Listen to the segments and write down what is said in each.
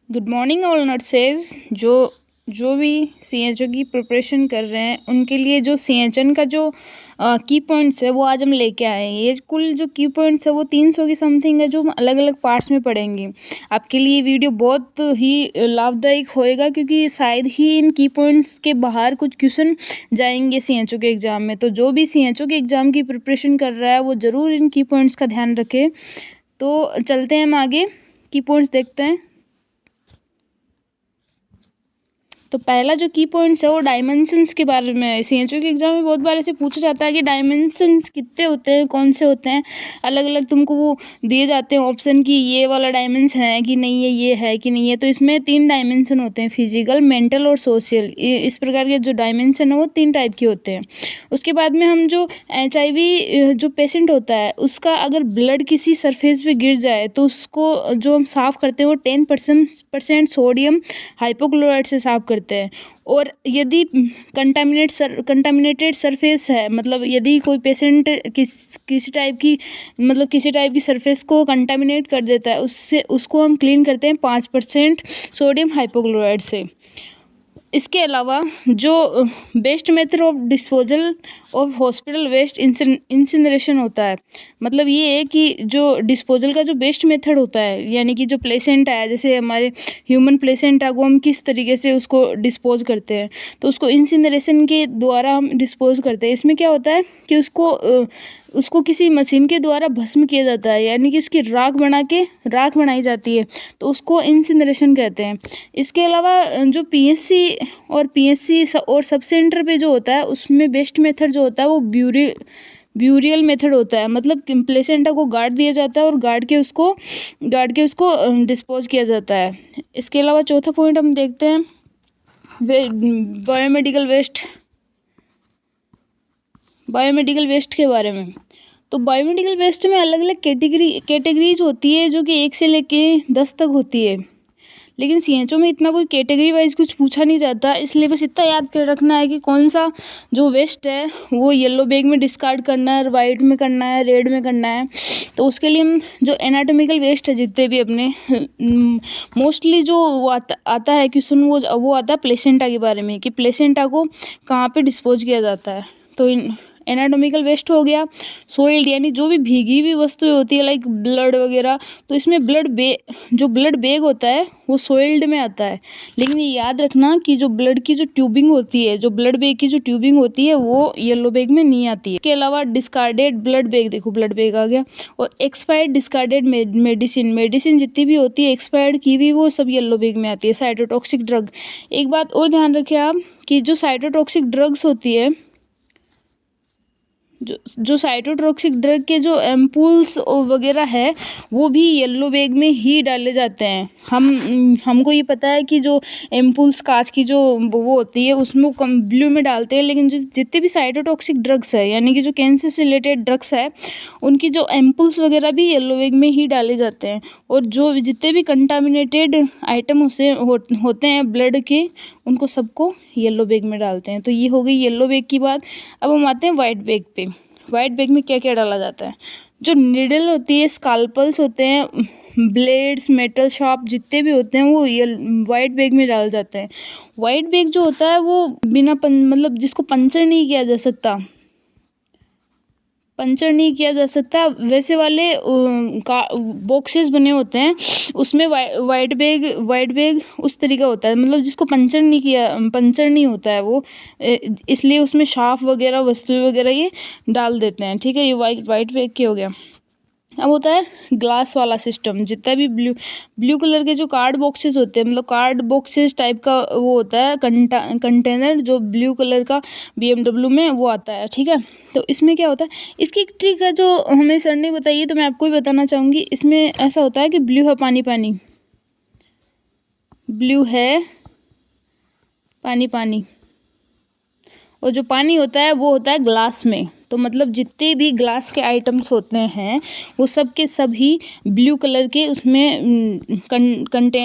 Good morning all nurses. जो भी CHO की प्रिपरेशन कर रहे हैं उनके लिए जो सीएचएन का जो की पॉइंट्स है वो आज हम लेके आए हैं। ये कुल जो की पॉइंट्स है वो 300 की समथिंग है, जो हम अलग अलग पार्ट्स में पढ़ेंगे। आपके लिए वीडियो बहुत ही लाभदायक होएगा, क्योंकि शायद ही इन की पॉइंट्स के बाहर कुछ क्वेश्चन जाएंगे सीएचओ के एग्ज़ाम में। तो जो भी सीएचओ के एग्ज़ाम की प्रिपरेशन कर रहा है वो ज़रूर इन की पॉइंट्स का ध्यान रखे। तो चलते हैं हम आगे, की पॉइंट्स देखते हैं। तो पहला जो की पॉइंट्स है वो डायमेंशंस के बारे में है। सीएचओ के एग्जाम में बहुत बार ऐसे पूछा जाता है कि डायमेंशंस कितने होते हैं, कौन से होते हैं। अलग अलग तुमको वो दिए जाते हैं ऑप्शन कि ये वाला डायमेंशन है कि नहीं है, ये है कि नहीं है। तो इसमें 3 डायमेंशन होते हैं, फिजिकल, मेंटल और सोशल। इस प्रकार के जो डायमेंशन है वो 3 टाइप के होते हैं। उसके बाद में हम जो HIV जो पेशेंट होता है उसका अगर ब्लड किसी सरफेस पे गिर जाए तो उसको जो हम साफ़ करते हैं वो 10% सोडियम हाइपोक्लोराइड से साफ़ करते हैं। और यदि कंटामिनेटेड सरफेस है, मतलब यदि कोई पेशेंट किसी टाइप की सरफेस को कंटामिनेट कर देता है, उसको हम क्लीन करते हैं 5% सोडियम हाइपोक्लोराइड से। इसके अलावा जो best method of disposal of hospital waste incineration होता है, मतलब ये है कि जो डिस्पोजल का जो बेस्ट मेथड होता है, यानी कि जो प्लेसेंटा है, जैसे हमारे ह्यूमन प्लेसेंटा को हम किस तरीके से उसको डिस्पोज करते हैं, तो उसको इंसिनरेशन के द्वारा हम डिस्पोज करते हैं। इसमें क्या होता है कि उसको किसी मशीन के द्वारा भस्म किया जाता है, यानी कि उसकी राख बनाई जाती है, तो उसको इंसिनरेशन कहते हैं। इसके अलावा जो पीएससी और सब सेंटर पे जो होता है उसमें बेस्ट मेथड जो होता है वो ब्यूरियल मेथड होता है। मतलब प्लेसेंटा को गाड़ दिया जाता है और गाड़ के उसको डिस्पोज किया जाता है। इसके अलावा चौथा पॉइंट हम देखते हैं बायोमेडिकल वेस्ट के बारे में। तो बायोमेडिकल वेस्ट में अलग अलग कैटेगरीज होती है, जो कि 1 से लेके 10 तक होती है। लेकिन सीएचओ में इतना कोई कैटेगरी वाइज कुछ पूछा नहीं जाता, इसलिए बस इतना याद कर रखना है कि कौन सा जो वेस्ट है वो येलो बैग में डिस्कार्ड करना है, वाइट में करना है, रेड में करना है। तो उसके लिए हम जो एनाटॉमिकल वेस्ट है जितने भी अपने मोस्टली जो वो आता है क्वेश्चन, वो आता है प्लेसेंटा के बारे में, कि प्लेसेंटा को कहाँ पे डिस्पोज किया जाता है। तो एनाटॉमिकल वेस्ट हो गया। सोइल्ड यानी जो भी भीगी हुई वस्तुएं होती है, लाइक ब्लड वगैरह, तो इसमें जो ब्लड बैग होता है वो सोइल्ड में आता है। लेकिन ये याद रखना कि जो ब्लड की जो ट्यूबिंग होती है, जो ब्लड बैग की जो ट्यूबिंग होती है वो येलो बैग में नहीं आती है। इसके अलावा डिस्कार्डेड ब्लड बैग, देखो ब्लड बैग आ गया, और एक्सपायर्ड डिस्कार्डेड मेडिसिन जितनी भी होती है एक्सपायर्ड की भी, वो सब येलो बैग में आती है। साइटोटॉक्सिक ड्रग, एक बात और ध्यान रखें आप कि जो साइटोटॉक्सिक ड्रग्स होती है, जो साइटोटॉक्सिक ड्रग के जो एम्पूल्स वगैरह है वो भी येलो बैग में ही डाले जाते हैं। हमको ये पता है कि जो एम्पूल्स कांच की जो वो होती है उसमें कम ब्लू में डालते हैं, लेकिन जो जितने भी साइटोटॉक्सिक ड्रग्स है, यानी कि जो कैंसर से रिलेटेड ड्रग्स है, उनकी जो एम्पूल्स वगैरह भी येलो बैग में ही डाले जाते हैं। और जो जितने भी कंटामिनेटेड आइटम होते हैं ब्लड के, उनको सबको येलो बैग में डालते हैं। तो ये हो गई येलो बैग की बात। अब हम आते हैं वाइट बैग पे। वाइट बैग में क्या क्या डाला जाता है? जो निडल होती है, स्काल्पल्स होते हैं, ब्लेड्स, मेटल शार्प जितने भी होते हैं वो ये वाइट बैग में डाले जाते हैं। वाइट बैग जो होता है वो मतलब जिसको पंचर नहीं किया जा सकता, वैसे वाले बॉक्सेस बने होते हैं, उसमें वाइट बैग उस तरीका होता है, मतलब जिसको पंचर नहीं होता है वो, इसलिए उसमें शार्प वगैरह वस्तुएं वगैरह ये डाल देते हैं। ठीक है, ये वाइट बैग के हो गया। अब होता है ग्लास वाला सिस्टम। जितना भी ब्लू कलर के जो कार्ड बॉक्सेस होते हैं, मतलब कार्ड बॉक्सेस टाइप का वो होता है कंटेनर, जो ब्लू कलर का BMW में वो आता है। ठीक है, तो इसमें क्या होता है, इसकी एक ट्रिक है जो हमें सर ने बताई है, तो मैं आपको भी बताना चाहूँगी। इसमें ऐसा होता है कि ब्लू है पानी पानी, ब्लू है पानी पानी, और जो पानी होता है वो होता है ग्लास में। तो मतलब जितने भी ग्लास के आइटम्स होते हैं वो सब के सभी ब्लू कलर के उसमें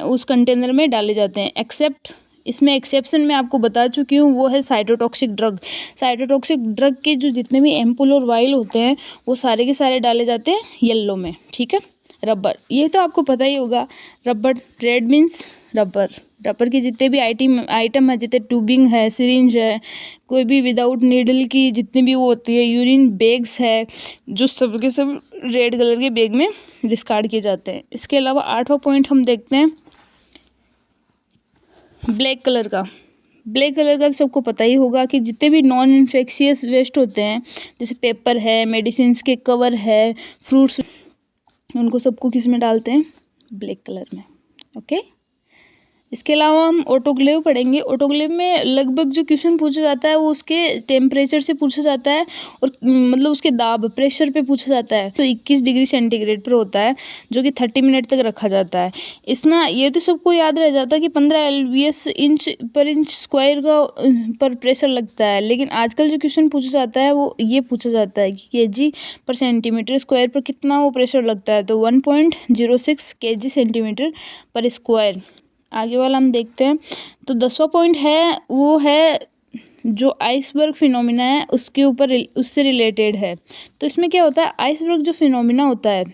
उस कंटेनर में डाले जाते हैं, एक्सेप्ट इसमें एक्सेप्शन मैं आपको बता चुकी हूँ, वो है साइटोटॉक्सिक ड्रग के जो जितने भी एम्पुल और वाइल होते हैं वो सारे के सारे डाले जाते हैं येलो में। ठीक है, रबर, ये तो आपको पता ही होगा, रबर रेड मीन्स रबर के जितने भी आइटम है, जितने ट्यूबिंग है, सिरिंज है, कोई भी विदाउट नीडल की जितनी भी वो होती है, यूरिन बैग्स है, जो सब के सब रेड कलर के बैग में डिस्कार्ड किए जाते हैं। इसके अलावा 8वां पॉइंट हम देखते हैं ब्लैक कलर का। तो सबको पता ही होगा कि जितने भी नॉन इन्फेक्शियस वेस्ट होते हैं, जैसे पेपर है, मेडिसिन के कवर है, फ्रूट्स, उनको सबको किस में डालते हैं? ब्लैक कलर में। ओके, इसके अलावा हम ऑटोक्लेव पढ़ेंगे। ऑटोक्लेव में लगभग जो क्वेश्चन पूछा जाता है वो उसके टेम्परेचर से पूछा जाता है, और मतलब उसके दाब, प्रेशर पे पूछा जाता है। तो 21 डिग्री सेंटीग्रेड पर होता है, जो कि 30 मिनट तक रखा जाता है। इसमें ये तो सबको याद रह जाता है कि 15 LBS इंच स्क्वायर का पर प्रेशर लगता है। लेकिन आजकल जो क्वेश्चन पूछा जाता है वो ये पूछा जाता है कि kg/cm² पर कितना वो प्रेशर लगता है। तो 1.06 kg/cm²। आगे वाला हम देखते हैं। तो 10वां पॉइंट है वो है जो आइसबर्ग फिनोमिना है उसके ऊपर उससे रिलेटेड है। तो इसमें क्या होता है, आइसबर्ग जो फिनोमिना होता है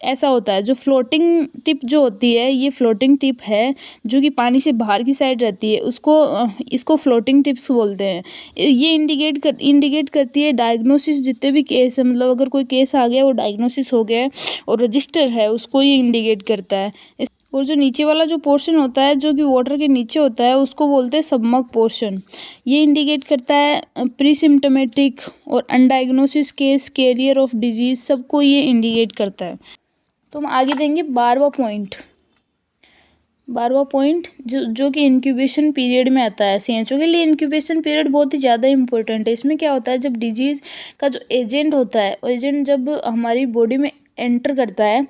ऐसा होता है, जो फ्लोटिंग टिप जो होती है, ये फ्लोटिंग टिप है जो कि पानी से बाहर की साइड रहती है, इसको फ्लोटिंग टिप्स बोलते हैं। ये इंडिकेट करती है डायग्नोसिस, जितने भी केस है, मतलब अगर कोई केस आ गया वो डायग्नोसिस हो गया है और रजिस्टर है, उसको ये इंडिकेट करता है। और जो नीचे वाला जो पोर्शन होता है, जो कि वाटर के नीचे होता है, उसको बोलते हैं सबमर्ग पोर्शन। ये इंडिकेट करता है प्री सिम्टोमेटिक और अनडायग्नोसिस केस, कैरियर ऑफ डिजीज, सबको ये इंडिकेट करता है। तो हम आगे देंगे 12वां पॉइंट जो कि इंक्यूबेशन पीरियड में आता है। सीएचओ के लिए इंक्यूबेशन पीरियड बहुत ही ज़्यादा इंपॉर्टेंट है। इसमें क्या होता है, जब डिजीज़ का जो एजेंट होता है, वो एजेंट जब हमारी बॉडी में एंटर करता है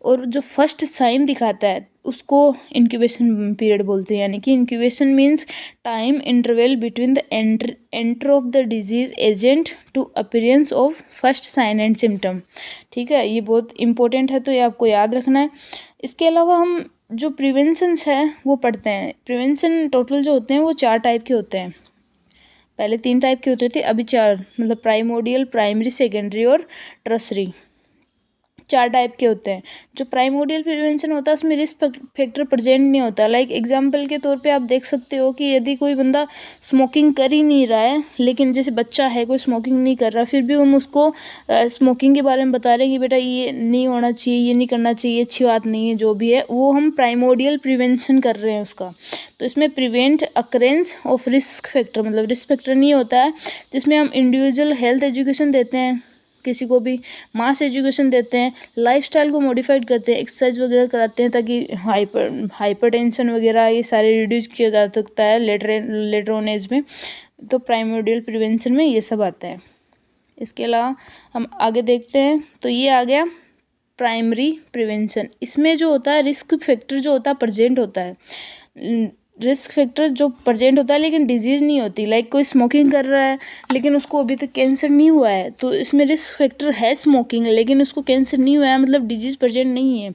और जो फर्स्ट साइन दिखाता है, उसको इंक्यूबेशन पीरियड बोलते हैं। यानी कि incubation means time interval between the enter of the disease agent to appearance of first sign and symptom. ठीक है, ये बहुत इंपॉर्टेंट है, तो ये आपको याद रखना है। इसके अलावा हम जो प्रिवेंशंस है वो पढ़ते हैं। प्रिवेंशन टोटल जो होते हैं वो 4 टाइप के होते हैं। पहले 3 टाइप के होते थे, अभी 4, मतलब प्राइमोडियल, प्राइमरी, सेकेंडरी और टर्सरी, 4 टाइप के होते हैं। जो प्राइमोडियल प्रिवेंशन होता है उसमें रिस्क फैक्टर प्रेजेंट नहीं होता। लाइक एग्जांपल के तौर पे आप देख सकते हो कि यदि कोई बंदा स्मोकिंग कर ही नहीं रहा है, लेकिन जैसे बच्चा है कोई स्मोकिंग नहीं कर रहा, फिर भी हम उसको स्मोकिंग के बारे में बता रहे हैं कि बेटा ये नहीं होना चाहिए, ये नहीं करना चाहिए, अच्छी बात नहीं है, जो भी है वो हम प्राइमोडियल प्रिवेंशन कर रहे हैं उसका। तो इसमें prevent occurrence of risk factor, मतलब रिस्क फैक्टर नहीं होता है, जिसमें हम इंडिविजुअल हेल्थ एजुकेशन देते हैं, किसी को भी मास एजुकेशन देते हैं, लाइफस्टाइल को मॉडिफाइड करते हैं, एक्सरसाइज वगैरह कराते हैं, ताकि हाइपरटेंशन वगैरह ये सारे रिड्यूस किया जा सकता है लेटर ऑन एज में। तो प्राइमोडियल प्रिवेंशन में ये सब आता है। इसके अलावा हम आगे देखते हैं। तो ये आ गया प्राइमरी प्रिवेंशन। इसमें जो होता है रिस्क फैक्टर जो होता है प्रेजेंट होता है, रिस्क फैक्टर जो प्रेजेंट होता है लेकिन डिजीज़ नहीं होती। लाइक कोई स्मोकिंग कर रहा है लेकिन उसको अभी तक कैंसर नहीं हुआ है, तो इसमें रिस्क फैक्टर है स्मोकिंग, लेकिन उसको कैंसर नहीं हुआ है, मतलब डिजीज़ प्रेजेंट नहीं है।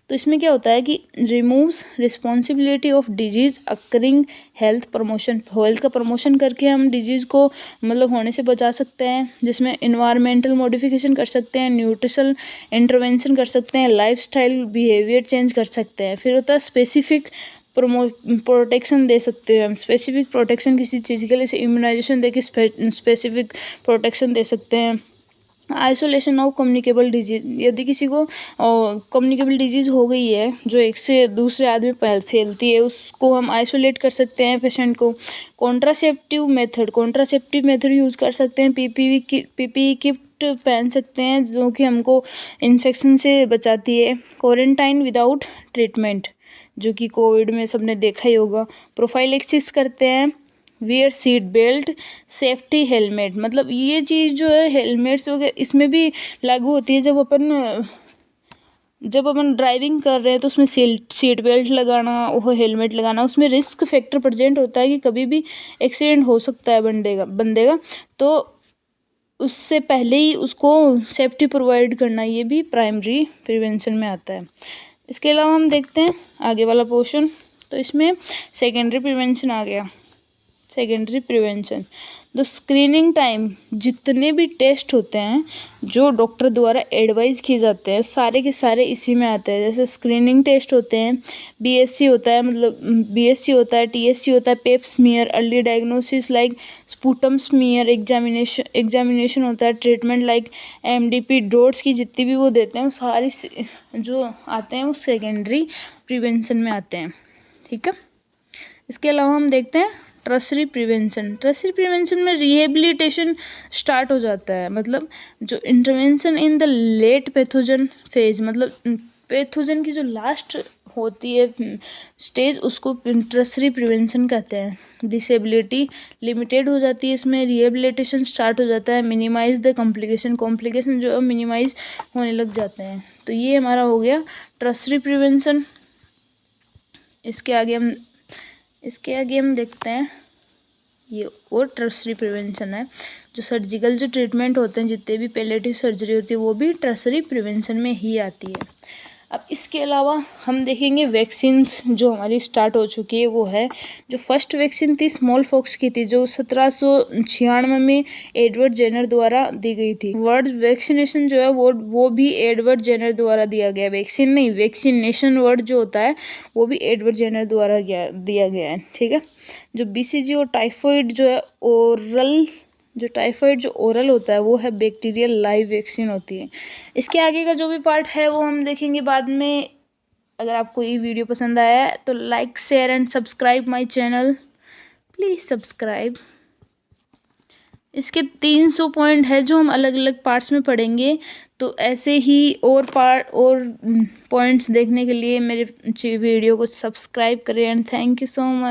तो इसमें क्या होता है कि removes responsibility of disease occurring health promotion. Health का प्रमोशन करके हम डिजीज़ को मतलब होने से बचा सकते हैं, जिसमें इन्वायरमेंटल मॉडिफिकेशन कर सकते हैं, न्यूट्रिशनल इंटरवेंशन कर सकते हैं, लाइफस्टाइल बिहेवियर चेंज कर सकते हैं। फिर होता है स्पेसिफिक प्रोटेक्शन दे सकते हैं हम। स्पेसिफिक प्रोटेक्शन किसी चीज़ के लिए, जैसे इम्यूनाइजेशन दे के स्पेसिफिक प्रोटेक्शन दे सकते हैं। आइसोलेशन ऑफ कम्युनिकेबल डिजीज, यदि किसी को कम्युनिकेबल डिजीज़ हो गई है जो एक से दूसरे आदमी फैलती है, उसको हम आइसोलेट कर सकते हैं पेशेंट को। कॉन्ट्रासेप्टिव मेथड यूज़ कर सकते हैं। पीपीई किट पहन सकते हैं जो कि हमको इन्फेक्शन से बचाती है। क्वारंटाइन विदाउट ट्रीटमेंट, जो कि कोविड में सबने देखा ही होगा। प्रोफाइलेक्सिस करते हैं। Wear seat belt, safety helmet, मतलब ये चीज़ जो है हेलमेट्स वगैरह इसमें भी लागू होती है। जब अपन ड्राइविंग कर रहे हैं तो उसमें सीट बेल्ट लगाना और हेलमेट लगाना, उसमें रिस्क फैक्टर प्रेजेंट होता है कि कभी भी एक्सीडेंट हो सकता है बंदे का, तो उससे पहले ही उसको सेफ्टी प्रोवाइड करना, ये भी प्राइमरी प्रिवेंशन में आता है। इसके अलावा हम देखते हैं आगे वाला पोर्शन। तो इसमें सेकेंडरी प्रिवेंशन आ गया। Secondary prevention. तो स्क्रीनिंग टाइम जितने भी टेस्ट होते हैं जो डॉक्टर द्वारा एडवाइस किए जाते हैं सारे के सारे इसी में आते हैं। जैसे स्क्रीनिंग टेस्ट होते हैं, बीएससी होता है, मतलब बीएससी होता है, टीएससी होता है, pap smear, early diagnosis like sputum smear, examination होता है, ट्रीटमेंट लाइक एमडीपी, डोट्स की जितनी भी वो देते हैं वो सारी जो आते हैं वो सेकेंडरी प्रिवेंशन में आते हैं। ठीक है, इसके अलावा हम देखते हैं टर्शरी प्रिवेंशन। टर्शरी प्रिवेंशन में रिहेबिलिटेशन स्टार्ट हो जाता है, मतलब जो intervention in the late pathogen phase, मतलब पैथोजन की जो लास्ट होती है स्टेज उसको टर्शरी प्रिवेंशन कहते हैं। डिसेबिलिटी लिमिटेड हो जाती है, इसमें रिहेबिलिटेशन स्टार्ट हो जाता है, मिनिमाइज द कॉम्प्लिकेशन जो है मिनिमाइज होने लग जाते हैं। तो ये हमारा हो गया टर्शरी प्रिवेंशन। इसके आगे हम देखते हैं ये और टर्शरी प्रिवेंशन है। जो सर्जिकल जो ट्रीटमेंट होते हैं जितने भी पैलेटिव सर्जरी होती है वो भी टर्शरी प्रिवेंशन में ही आती है। अब इसके अलावा हम देखेंगे वैक्सीन्स जो हमारी स्टार्ट हो चुकी है। वो है जो फर्स्ट वैक्सीन थी स्मॉल पॉक्स की थी जो 1796 में एडवर्ड जेनर द्वारा दी गई थी। वर्ड वैक्सीनेशन जो है वो भी एडवर्ड जेनर द्वारा दिया गया, वैक्सीन नहीं, वैक्सीनेशन वर्ड जो होता है वो भी एडवर्ड जेनर द्वारा दिया गया है। ठीक है, जो बीसीजी और टाइफाइड जो है टाइफाइड जो ओरल होता है वो है बैक्टीरियल लाइव वैक्सीन होती है। इसके आगे का जो भी पार्ट है वो हम देखेंगे बाद में। अगर आपको ये वीडियो पसंद आया है तो like share and subscribe my channel, please subscribe. इसके 300 पॉइंट है जो हम अलग अलग पार्ट्स में पढ़ेंगे। तो ऐसे ही और पॉइंट्स देखने के लिए मेरे वीडियो को सब्सक्राइब करें and thank you so much.